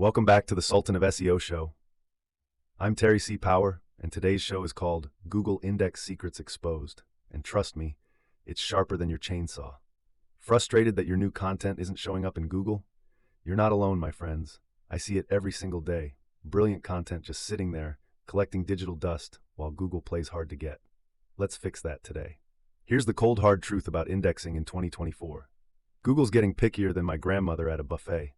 Welcome back to the Sultan of SEO show. I'm Terry C. Power, and today's show is called Google Index Secrets Exposed. And trust me, it's sharper than your chainsaw. Frustrated that your new content isn't showing up in Google? You're not alone, my friends. I see it every single day. Brilliant content just sitting there, collecting digital dust, while Google plays hard to get. Let's fix that today. Here's the cold hard truth about indexing in 2024. Google's getting pickier than my grandmother at a buffet.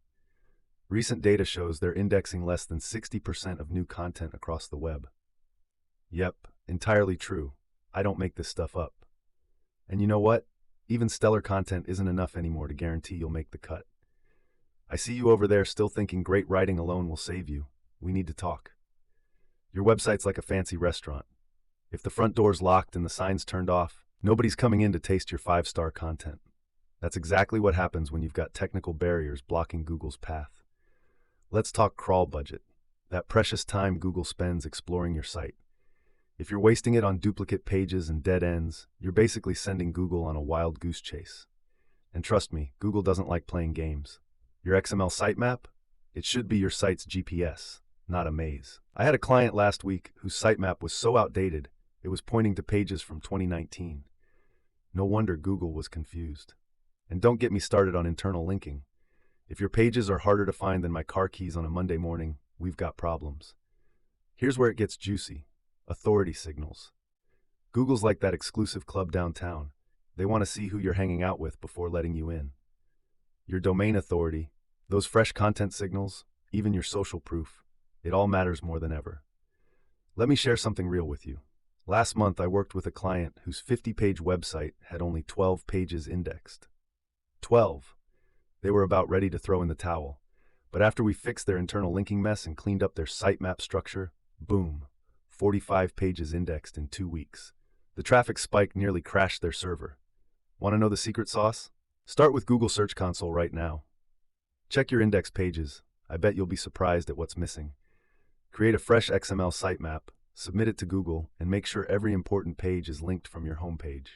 Recent data shows they're indexing less than 60% of new content across the web. Yep, entirely true. I don't make this stuff up. And you know what? Even stellar content isn't enough anymore to guarantee you'll make the cut. I see you over there still thinking great writing alone will save you. We need to talk. Your website's like a fancy restaurant. If the front door's locked and the sign's turned off, nobody's coming in to taste your 5-star content. That's exactly what happens when you've got technical barriers blocking Google's path. Let's talk crawl budget, that precious time Google spends exploring your site. If you're wasting it on duplicate pages and dead ends, you're basically sending Google on a wild goose chase. And trust me, Google doesn't like playing games. Your XML sitemap? It should be your site's GPS, not a maze. I had a client last week whose sitemap was so outdated, it was pointing to pages from 2019. No wonder Google was confused. And don't get me started on internal linking. If your pages are harder to find than my car keys on a Monday morning, we've got problems. Here's where it gets juicy. Authority signals. Google's like that exclusive club downtown. They want to see who you're hanging out with before letting you in. Your domain authority, those fresh content signals, even your social proof, it all matters more than ever. Let me share something real with you. Last month, I worked with a client whose 50-page website had only 12 pages indexed. 12. They were about ready to throw in the towel. But after we fixed their internal linking mess and cleaned up their sitemap structure, boom, 45 pages indexed in 2 weeks. The traffic spike nearly crashed their server. Want to know the secret sauce? Start with Google Search Console right now. Check your index pages. I bet you'll be surprised at what's missing. Create a fresh XML sitemap, submit it to Google, and make sure every important page is linked from your homepage.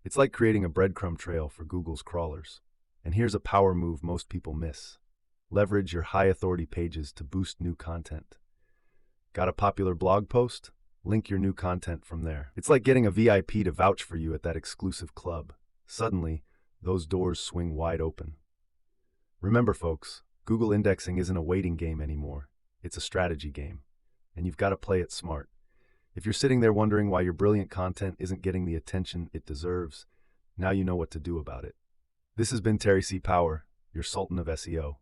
It's like creating a breadcrumb trail for Google's crawlers. And here's a power move most people miss. Leverage your high-authority pages to boost new content. Got a popular blog post? Link your new content from there. It's like getting a VIP to vouch for you at that exclusive club. Suddenly, those doors swing wide open. Remember, folks, Google indexing isn't a waiting game anymore. It's a strategy game. And you've got to play it smart. If you're sitting there wondering why your brilliant content isn't getting the attention it deserves, now you know what to do about it. This has been Terry C. Power, your Sultan of SEO.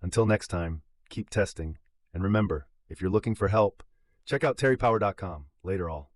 Until next time, keep testing. And remember, if you're looking for help, check out terrypower.com. Later all.